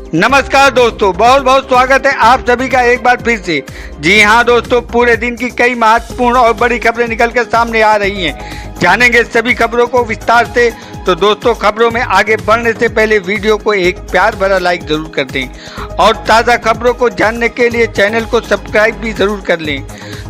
नमस्कार दोस्तों, बहुत बहुत स्वागत है आप सभी का एक बार फिर से। जी हाँ दोस्तों, पूरे दिन की कई महत्वपूर्ण और बड़ी खबरें निकल कर सामने आ रही हैं। जानेंगे सभी खबरों को विस्तार से। तो दोस्तों, खबरों में आगे बढ़ने से पहले वीडियो को एक प्यार भरा लाइक जरूर कर दें और ताज़ा खबरों को जानने के लिए चैनल को सब्सक्राइब भी जरूर कर लें।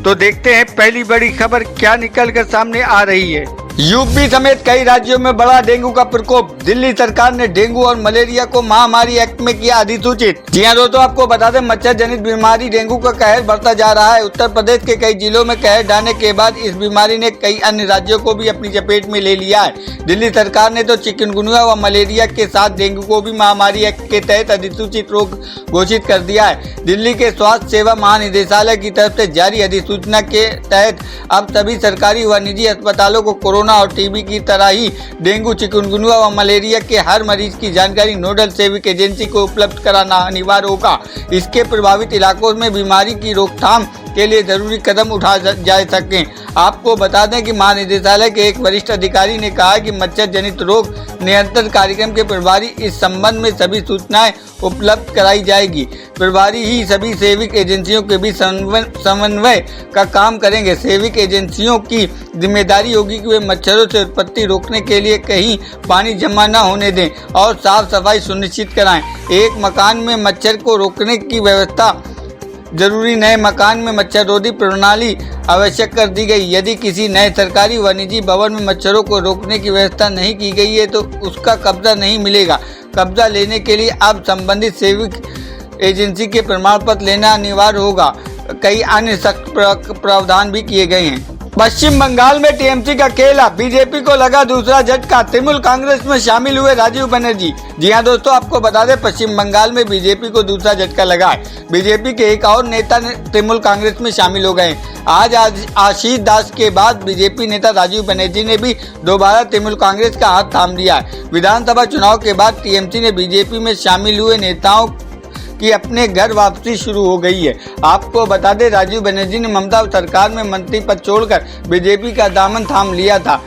तो देखते हैं पहली बड़ी खबर क्या निकल कर सामने आ रही है। यूपी समेत कई राज्यों में बढ़ा डेंगू का प्रकोप। दिल्ली सरकार ने डेंगू और मलेरिया को महामारी एक्ट में किया अधिसूचित। जी हां दोस्तों, आपको बता दें, मच्छर जनित बीमारी डेंगू का कहर बढ़ता जा रहा है। उत्तर प्रदेश के कई जिलों में कहर ढाने के बाद इस बीमारी ने कई अन्य राज्यों को भी अपनी चपेट में ले लिया है। दिल्ली सरकार ने तो चिकनगुनिया व मलेरिया के साथ डेंगू को भी महामारी एक्ट के तहत अधिसूचित रोग घोषित कर दिया है। दिल्ली के स्वास्थ्य सेवा महानिदेशालय की तरफ से जारी अधिसूचना के तहत अब सभी सरकारी व निजी अस्पतालों को कोरोना और टीबी की तरह ही डेंगू, चिकनगुनिया व मलेरिया के हर मरीज की जानकारी नोडल सेविक एजेंसी को उपलब्ध कराना अनिवार्य होगा। इसके प्रभावित इलाकों में बीमारी की रोकथाम के लिए जरूरी कदम उठाए जा सकें। आपको बता दें कि महानिदेशालय के एक वरिष्ठ अधिकारी ने कहा कि मच्छर जनित रोग नियंत्रण कार्यक्रम के प्रभारी इस संबंध में सभी सूचनाएं उपलब्ध कराई जाएगी। प्रभारी ही सभी सेविक एजेंसियों के बीच समन्वय का काम करेंगे। सेविक एजेंसियों की जिम्मेदारी होगी कि वे मच्छरों से उत्पत्ति रोकने के लिए कहीं पानी जमा न होने दें और साफ सफाई सुनिश्चित कराएं। एक मकान में मच्छर को रोकने की व्यवस्था जरूरी, नए मकान में मच्छररोधी प्रणाली आवश्यक कर दी गई। यदि किसी नए सरकारी व निजी भवन में मच्छरों को रोकने की व्यवस्था नहीं की गई है तो उसका कब्जा नहीं मिलेगा। कब्जा लेने के लिए अब संबंधित सेविक एजेंसी के प्रमाण पत्र लेना अनिवार्य होगा। कई अन्य सख्त प्रावधान भी किए गए हैं। पश्चिम बंगाल में टीएमसी का खेला, बीजेपी को लगा दूसरा झटका। तृणमूल कांग्रेस में शामिल हुए राजीव बनर्जी। जी हां दोस्तों, आपको बता दें, पश्चिम बंगाल में बीजेपी को दूसरा झटका लगा है। बीजेपी के एक और नेता तृणमूल कांग्रेस में शामिल हो गए। आज आशीष दास के बाद बीजेपी नेता राजीव बनर्जी ने भी दोबारा तृणमूल कांग्रेस का हाथ थाम लिया है। विधानसभा चुनाव के बाद टीएमसी ने बीजेपी में शामिल हुए नेताओं कि अपने घर वापसी शुरू हो गई है। आपको बता दें, राजीव बनर्जी ने ममता सरकार में मंत्री पद छोड़कर बीजेपी का दामन थाम लिया था,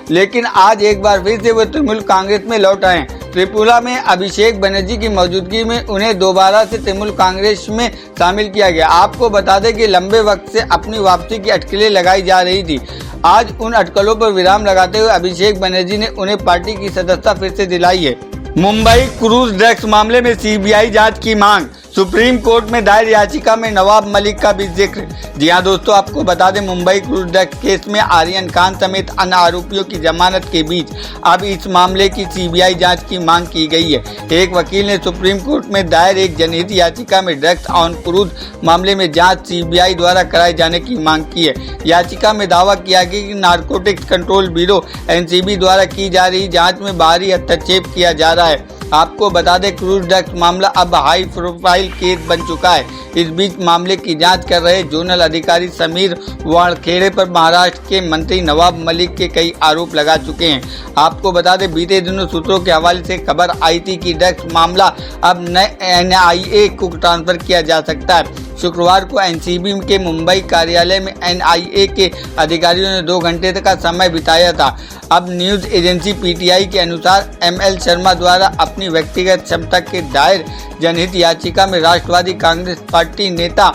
लेकिन आज एक बार फिर से वो तृणमूल कांग्रेस में लौट आए। त्रिपुरा में अभिषेक बनर्जी की मौजूदगी में उन्हें दोबारा से तृणमूल कांग्रेस में शामिल किया गया। आपको बता दें कि लंबे वक्त से अपनी वापसी की अटकलें लगाई जा रही थी। आज उन अटकलों पर विराम लगाते हुए अभिषेक बनर्जी ने उन्हें पार्टी की सदस्यता फिर से दिलाई है। मुंबई क्रूज ड्रग्स मामले में सीबीआई जांच की मांग। सुप्रीम कोर्ट में दायर याचिका में नवाब मलिक का भी जिक्र। जी हां दोस्तों, आपको बता दें, मुंबई क्रूज ड्रग्स केस में आर्यन खान समेत अन्य आरोपियों की जमानत के बीच अब इस मामले की सीबीआई जांच की मांग की गई है। एक वकील ने सुप्रीम कोर्ट में दायर एक जनहित याचिका में ड्रग्स ऑन क्रूज मामले में जांच सीबीआई द्वारा कराए जाने की मांग की है। याचिका में दावा किया गया कि नारकोटिक्स कंट्रोल ब्यूरो एनसीबी द्वारा की जा रही जाँच में बाहरी हस्तक्षेप किया जा रहा है। आपको बता दें, क्रूज ड्रग्स मामला अब हाई प्रोफाइल केस बन चुका है। इस बीच मामले की जांच कर रहे जोनल अधिकारी समीर वानखेड़े पर महाराष्ट्र के मंत्री नवाब मलिक के कई आरोप लगा चुके हैं। आपको बता दें, बीते दिनों सूत्रों के हवाले से खबर आई थी कि ड्रग्स मामला अब एनआईए को ट्रांसफर किया जा सकता है। शुक्रवार को एनसीबी के मुंबई कार्यालय में एनआईए के अधिकारियों ने 2 घंटे तक का समय बिताया था। अब न्यूज एजेंसी पीटीआई के अनुसार एमएल शर्मा द्वारा अपनी व्यक्तिगत क्षमता के दायर जनहित याचिका में राष्ट्रवादी कांग्रेस पार्टी नेता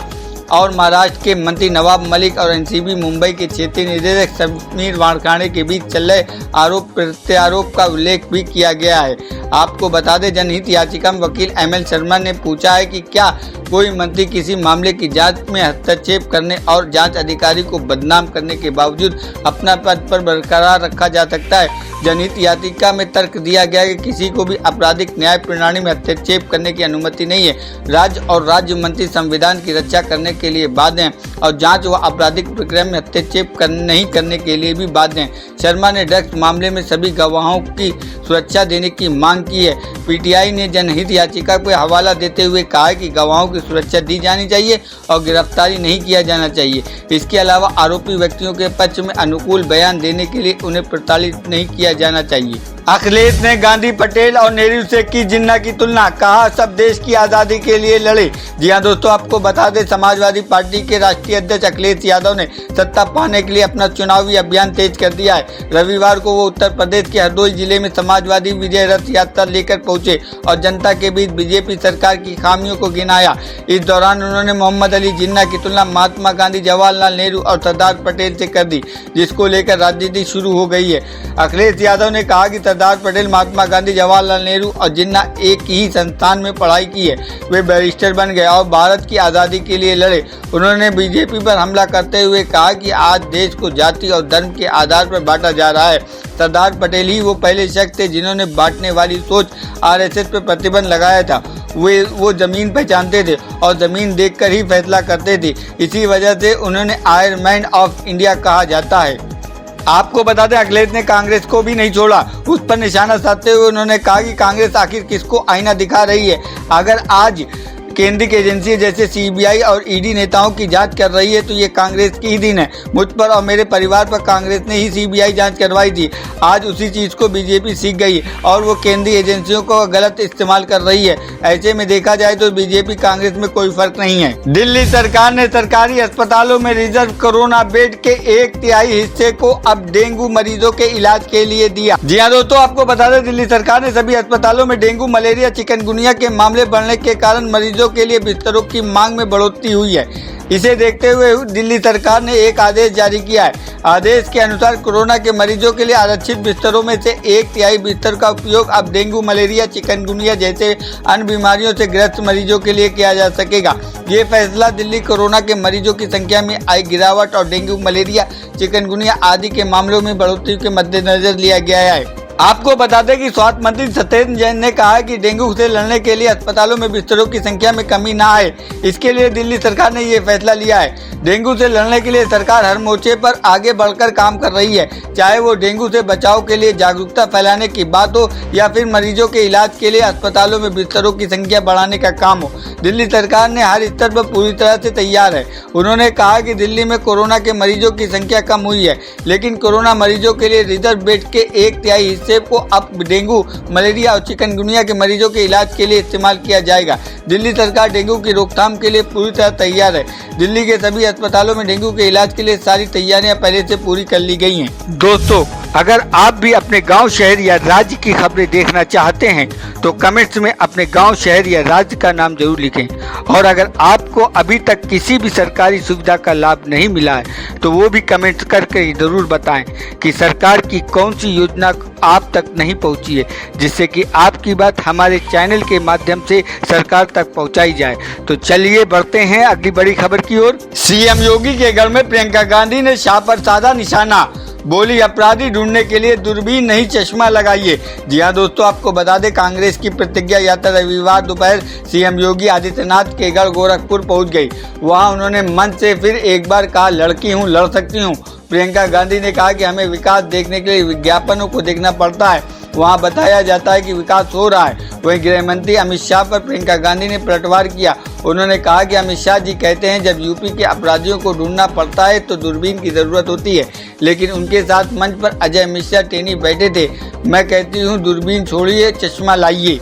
और महाराष्ट्र के मंत्री नवाब मलिक और एनसीबी मुंबई के क्षेत्रीय निदेशक समीर वानखेड़े के बीच चल रहे आरोप प्रत्यारोप का उल्लेख भी किया गया है। आपको बता दें, जनहित याचिका में वकील एमएल शर्मा ने पूछा है कि क्या कोई मंत्री किसी मामले की जांच में हस्तक्षेप करने और जांच अधिकारी को बदनाम करने के बावजूद अपना पद पर बरकरार रखा जा सकता है। जनहित याचिका में तर्क दिया गया कि किसी को भी आपराधिक न्याय प्रणाली में हस्तक्षेप करने की अनुमति नहीं है। राज्य और राज्य मंत्री संविधान की रक्षा करने के लिए बाध्य हैं और जांच व आपराधिक प्रक्रिया में हस्तक्षेप नहीं करने के लिए भी बाध्य हैं। शर्मा ने ड्रग्स मामले में सभी गवाहों की सुरक्षा देने की मांग की है। पीटीआई ने जनहित याचिका को हवाला देते हुए कहा है कि गवाहों की सुरक्षा दी जानी चाहिए और गिरफ्तारी नहीं किया जाना चाहिए। इसके अलावा आरोपी व्यक्तियों के पक्ष में अनुकूल बयान देने के लिए उन्हें प्रताड़ित नहीं किया जाना चाहिए। अखिलेश ने गांधी, पटेल और नेहरू से की जिन्ना की तुलना, कहा सब देश की आज़ादी के लिए लड़े। जी हां दोस्तों, आपको बता दें समाजवादी पार्टी के राष्ट्रीय अध्यक्ष अखिलेश यादव ने सत्ता पाने के लिए अपना चुनावी अभियान तेज कर दिया है। रविवार को वो उत्तर प्रदेश के हरदोई जिले में समाजवादी विजय रथ यात्रा लेकर पहुंचे और जनता के बीच बीजेपी सरकार की खामियों को गिनाया। इस दौरान उन्होंने मोहम्मद अली जिन्ना की तुलना महात्मा गांधी, जवाहरलाल नेहरू और सरदार पटेल से कर दी, जिसको लेकर राजनीति शुरू हो गई है। अखिलेश यादव ने कहा कि सरदार पटेल, महात्मा गांधी, जवाहरलाल नेहरू और जिन्ना एक ही संस्थान में पढ़ाई की है। वे बैरिस्टर बन गए और भारत की आज़ादी के लिए लड़े। उन्होंने बीजेपी पर हमला करते हुए कहा कि आज देश को जाति और धर्म के आधार पर बांटा जा रहा है। सरदार पटेल ही वो पहले शख्स थे जिन्होंने बांटने वाली सोच आरएसएस पर प्रतिबंध लगाया था। वो जमीन पहचानते थे और जमीन देखकर ही फैसला करते थे। इसी वजह से उन्होंने आयरन मैन ऑफ इंडिया कहा जाता है। आपको बता दें अखिलेश ने कांग्रेस को भी नहीं छोड़ा। उस पर निशाना साधते हुए उन्होंने कहा कि कांग्रेस आखिर किसको आईना दिखा रही है। अगर आज केंद्रीय एजेंसी जैसे सीबीआई और ईडी नेताओं की जांच कर रही है तो ये कांग्रेस की ही दिन है। मुझ पर और मेरे परिवार पर कांग्रेस ने ही सीबीआई जांच करवाई थी। आज उसी चीज़ को बीजेपी सीख गई है और वो केंद्रीय एजेंसियों को गलत इस्तेमाल कर रही है। ऐसे में देखा जाए तो बीजेपी कांग्रेस में कोई फर्क नहीं है। दिल्ली सरकार ने सरकारी अस्पतालों में रिजर्व कोरोना बेड के 1/3 हिस्से को अब डेंगू मरीजों के इलाज के लिए दिया। जी हाँ दोस्तों, आपको बता दें दिल्ली सरकार ने सभी अस्पतालों में डेंगू, मलेरिया, चिकनगुनिया के मामले बढ़ने के कारण मरीजों के लिए बिस्तरों की मांग में बढ़ोतरी हुई है। इसे देखते हुए दिल्ली सरकार ने एक आदेश जारी किया है। आदेश के अनुसार कोरोना के मरीजों के लिए आरक्षित बिस्तरों में से 1/3 बिस्तर का उपयोग अब डेंगू, मलेरिया, चिकनगुनिया जैसे अन्य बीमारियों से ग्रस्त मरीजों के लिए किया जा सकेगा। ये फैसला दिल्ली कोरोना के मरीजों की संख्या में आई गिरावट और डेंगू, मलेरिया, चिकनगुनिया आदि के मामलों में बढ़ोतरी के मद्देनजर लिया गया है। आपको बता दें कि स्वास्थ्य मंत्री सत्येंद्र जैन ने कहा है कि डेंगू से लड़ने के लिए अस्पतालों में बिस्तरों की संख्या में कमी ना आए, इसके लिए दिल्ली सरकार ने ये फैसला लिया है। डेंगू से लड़ने के लिए सरकार हर मोर्चे पर आगे बढ़कर काम कर रही है, चाहे वो डेंगू से बचाव के लिए जागरूकता फैलाने की बात हो या फिर मरीजों के इलाज के लिए अस्पतालों में बिस्तरों की संख्या बढ़ाने का काम हो। दिल्ली सरकार ने हर स्तर पर पूरी तरह से तैयार है। उन्होंने कहा कि दिल्ली में कोरोना के मरीजों की संख्या कम हुई है, लेकिन कोरोना मरीजों के लिए रिजर्व बेड के 1/3 हिस्से को अब डेंगू, मलेरिया और चिकनगुनिया के मरीजों के इलाज के लिए इस्तेमाल किया जाएगा। दिल्ली सरकार डेंगू की रोकथाम के लिए पूरी तरह तैयार है। दिल्ली के सभी अस्पतालों में डेंगू के इलाज के लिए सारी तैयारियां पहले से पूरी कर ली गई हैं। दोस्तों, अगर आप भी अपने गांव, शहर या राज्य की खबरें देखना चाहते हैं तो कमेंट्स में अपने गांव, शहर या राज्य का नाम जरूर लिखें। और अगर आपको अभी तक किसी भी सरकारी सुविधा का लाभ नहीं मिला है तो वो भी कमेंट्स करके जरूर बताएं कि सरकार की कौन सी योजना आप तक नहीं पहुंची है, जिससे कि आपकी बात हमारे चैनल के माध्यम से सरकार तक पहुंचाई जाए। तो चलिए बढ़ते हैं अगली बड़ी खबर की ओर। सीएम योगी के घर में प्रियंका गांधी ने शाह पर साधा निशाना, बोली अपराधी ढूंढने के लिए दूरबीन नहीं चश्मा लगाइए। जी हाँ दोस्तों, आपको बता दें कांग्रेस की प्रतिज्ञा यात्रा रविवार दोपहर सीएम योगी आदित्यनाथ के घर गोरखपुर पहुंच गई। वहां उन्होंने मंच से फिर एक बार कहा, लड़की हूं, लड़ सकती हूं। प्रियंका गांधी ने कहा कि हमें विकास देखने के लिए विज्ञापनों को देखना पड़ता है, वहां बताया जाता है कि विकास हो रहा है। वहीं गृह मंत्री अमित शाह पर प्रियंका गांधी ने पलटवार किया। उन्होंने कहा कि अमित शाह जी कहते हैं जब यूपी के अपराधियों को ढूंढना पड़ता है तो दूरबीन की जरूरत होती है, लेकिन उनके साथ मंच पर अजय मिश्रा टेनी बैठे थे। मैं कहती हूँ दूरबीन छोड़िए, चश्मा लाइए।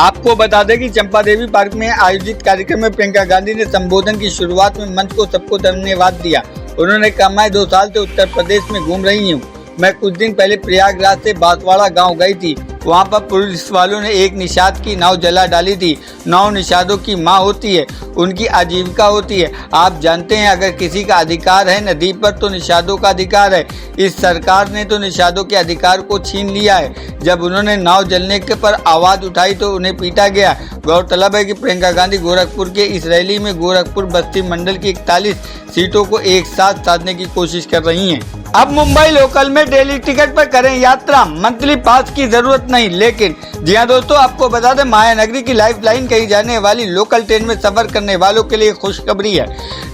आपको बता दें कि चंपा देवी पार्क में आयोजित कार्यक्रम में प्रियंका गांधी ने संबोधन की शुरुआत में मंच को सबको धन्यवाद दिया। उन्होंने कहा, मैं 2 साल से उत्तर प्रदेश में घूम रही हूँ। मैं कुछ दिन पहले प्रयागराज से बांसवाड़ा गांव गई थी। वहां पर पुलिस वालों ने एक निषाद की नाव जला डाली थी। नाव निषादों की मां होती है, उनकी आजीविका होती है। आप जानते हैं अगर किसी का अधिकार है नदी पर तो निषादों का अधिकार है। इस सरकार ने तो निषादों के अधिकार को छीन लिया है। जब उन्होंने नाव जलने के पर आवाज उठाई तो उन्हें पीटा गया। गौरतलब है कि प्रियंका गांधी गोरखपुर के इस रैली में गोरखपुर बस्ती मंडल की 41 सीटों को एक साथ साधने की कोशिश कर रही हैं। अब मुंबई लोकल में डेली टिकट पर करें यात्रा, मंथली पास की जरूरत नहीं। लेकिन जी हाँ दोस्तों, आपको बता दें मायानगरी की लाइफलाइन कही जाने वाली लोकल ट्रेन में सफर करने वालों के लिए खुशखबरी है।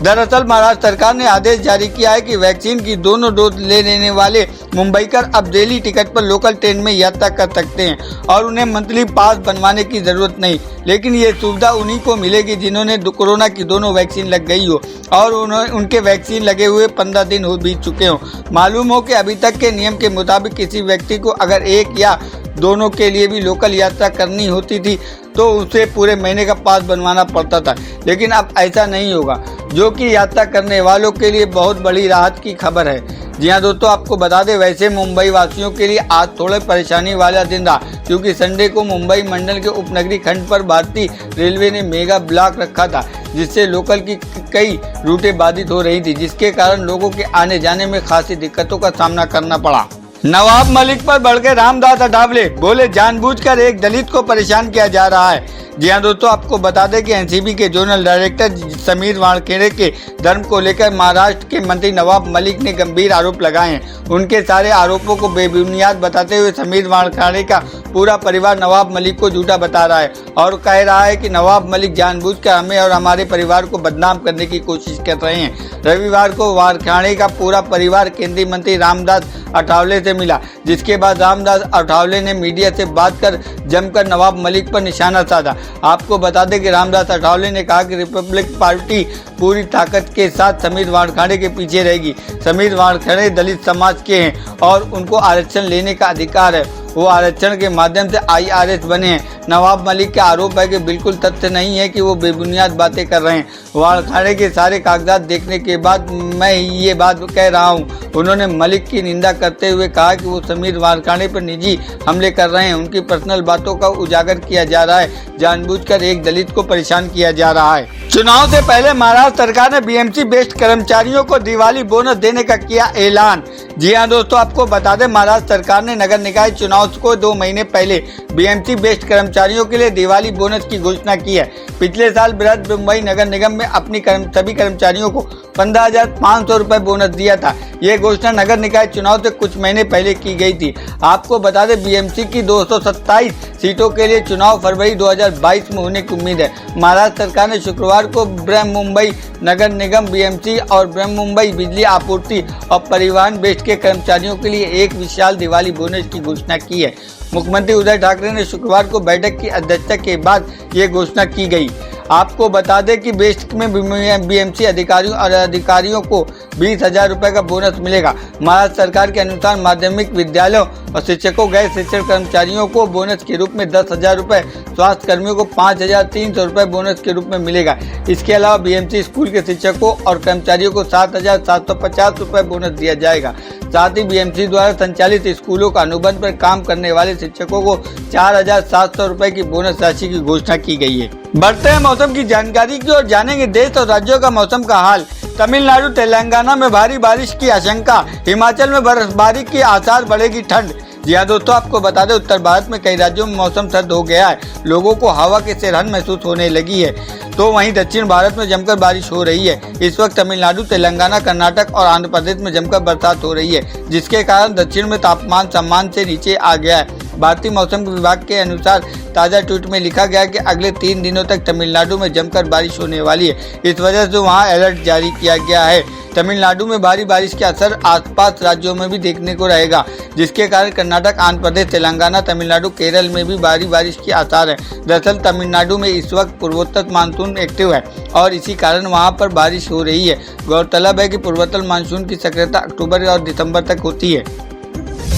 दरअसल महाराष्ट्र सरकार ने आदेश जारी किया है कि वैक्सीन की दोनों डोज ले लेने वाले मुंबईकर अब डेली टिकट पर लोकल ट्रेन में यात्रा कर सकते हैं और उन्हें मंथली पास बनवाने की जरूरत नहीं। लेकिन ये सुविधा उन्हीं को मिलेगी जिन्होंने कोरोना की दोनों वैक्सीन लग गई हो और उनके वैक्सीन लगे हुए 15 दिन हो बीत चुके हों। मालूम हो कि अभी तक के नियम के मुताबिक किसी व्यक्ति को अगर 1 या दोनों के लिए भी लोकल यात्रा करनी होती थी तो उसे पूरे महीने का पास बनवाना पड़ता था, लेकिन अब ऐसा नहीं होगा, जो कि यात्रा करने वालों के लिए बहुत बड़ी राहत की खबर है। जी हाँ दोस्तों, आपको बता दें वैसे मुंबई वासियों के लिए आज थोड़े परेशानी वाला दिन रहा, क्योंकि संडे को मुंबई मंडल के उपनगरीय खंड पर भारतीय रेलवे ने मेगा ब्लॉक रखा था, जिससे लोकल की कई रूटें बाधित हो रही थी, जिसके कारण लोगों के आने जाने में खासी दिक्कतों का सामना करना पड़ा। नवाब मलिक पर बढ़ गए रामदास अठावले, बोले जानबूझकर एक दलित को परेशान किया जा रहा है। जी हाँ दोस्तों, आपको बता दें कि एनसीबी के जोनल डायरेक्टर समीर वानखेड़े के धर्म को लेकर महाराष्ट्र के मंत्री नवाब मलिक ने गंभीर आरोप लगाए हैं। उनके सारे आरोपों को बेबुनियाद बताते हुए समीर वानखेड़े का पूरा परिवार नवाब मलिक को झूठा बता रहा है और कह रहा है कि नवाब मलिक जानबूझकर हमें और हमारे परिवार को बदनाम करने की कोशिश कर रहे हैं। रविवार को वानखेड़े का पूरा परिवार केंद्रीय मंत्री रामदास अठावले से मिला, जिसके बाद रामदास अठावले ने मीडिया से बात कर जमकर नवाब मलिक पर निशाना साधा। आपको बता दें कि रामदास अठावले ने कहा कि रिपब्लिक पार्टी पूरी ताकत के साथ समीर वानखेड़े के पीछे रहेगी। समीर वानखेड़े दलित समाज के हैं और उनको आरक्षण लेने का अधिकार है, वो आरक्षण के माध्यम से IRS बने हैं। नवाब मलिक का आरोप है कि बिल्कुल तथ्य नहीं है कि वो बेबुनियाद बातें कर रहे हैं। वानखेड़े के सारे कागजात देखने के बाद मैं ये बात कह रहा हूँ। उन्होंने मलिक की निंदा करते हुए कहा कि वो समीर वानखेड़े पर निजी हमले कर रहे हैं, उनकी पर्सनल बातों का उजागर किया जा रहा है, जानबूझकर एक दलित को परेशान किया जा रहा है। चुनाव से पहले महाराष्ट्र सरकार ने BMC बेस्ड कर्मचारियों को दिवाली बोनस देने का किया ऐलान। जी हाँ दोस्तों, आपको बता दें महाराष्ट्र सरकार ने नगर निकाय चुनाव को 2 महीने पहले BMC बेस्ड कर्मचारियों के लिए दिवाली बोनस की घोषणा की है। पिछले साल बृहद मुंबई नगर निगम में अपनी सभी कर्मचारियों को 15,500 रुपए बोनस दिया था। ये घोषणा नगर निकाय चुनाव से कुछ महीने पहले की गई थी। आपको बता दें BMC की 227 सीटों के लिए चुनाव फरवरी 2022 में होने की उम्मीद है। महाराष्ट्र सरकार ने शुक्रवार को बृहद मुंबई नगर निगम BMC और बृहद मुंबई बिजली आपूर्ति और परिवहन बेस्ड के कर्मचारियों के लिए एक विशाल दिवाली बोनस की घोषणा की है। मुख्यमंत्री उद्धव ठाकरे ने शुक्रवार को बैठक की अध्यक्षता के बाद ये घोषणा की गई। आपको बता दें कि बेस्ट में BMC अधिकारियों को 20,000 रुपए का बोनस मिलेगा। महाराष्ट्र सरकार के अनुसार माध्यमिक विद्यालयों और शिक्षकों गैर शिक्षण कर्मचारियों को बोनस के रूप में 10,000 रुपए, स्वास्थ्य कर्मियों को 5,300 रुपए बोनस के रूप में मिलेगा। इसके अलावा BMC स्कूल के शिक्षकों और कर्मचारियों को 7,750 रुपए बोनस दिया जाएगा। साथ ही BMC द्वारा संचालित स्कूलों का अनुबंध पर काम करने वाले शिक्षकों को 4,700 रुपए की बोनस राशि की घोषणा की गई है। बढ़ते हैं मौसम की जानकारी की और जानेंगे देश और राज्यों का मौसम का हाल। तमिलनाडु तेलंगाना में भारी बारिश की आशंका, हिमाचल में बर्फबारी के आसार, बढ़ेगी ठंड। जी हाँ दोस्तों, आपको बता दें उत्तर भारत में कई राज्यों में मौसम सर्द हो गया है, लोगों को हवा की सिरहन महसूस होने लगी है। तो वहीं दक्षिण भारत में जमकर बारिश हो रही है। इस वक्त तमिलनाडु, तेलंगाना, कर्नाटक और आंध्र प्रदेश में जमकर बरसात हो रही है, जिसके कारण दक्षिण में तापमान सामान्य से नीचे आ गया है। भारतीय मौसम विभाग के अनुसार ताज़ा ट्वीट में लिखा गया कि अगले 3 दिनों तक तमिलनाडु में जमकर बारिश होने वाली है। इस वजह से वहां अलर्ट जारी किया गया है। तमिलनाडु में भारी बारिश के असर आसपास राज्यों में भी देखने को रहेगा, जिसके कारण कर्नाटक, आंध्र प्रदेश, तेलंगाना, तमिलनाडु, केरल में भी भारी बारिश के आसार हैं। दरअसल तमिलनाडु में इस वक्त पूर्वोत्तर मानसून एक्टिव है और इसी कारण वहां पर बारिश हो रही है। गौरतलब है कि पूर्वोत्तर मानसून की सक्रियता अक्टूबर और दिसंबर तक होती है।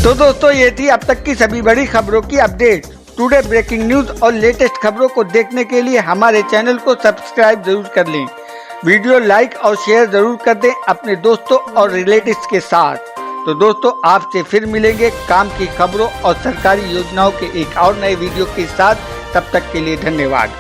तो दोस्तों, ये थी अब तक की सभी बड़ी खबरों की अपडेट। टुडे ब्रेकिंग न्यूज और लेटेस्ट खबरों को देखने के लिए हमारे चैनल को सब्सक्राइब जरूर कर लें। वीडियो लाइक और शेयर जरूर कर दें अपने दोस्तों और रिलेटिव्स के साथ। तो दोस्तों, आपसे फिर मिलेंगे काम की खबरों और सरकारी योजनाओं के एक और नए वीडियो के साथ। तब तक के लिए धन्यवाद।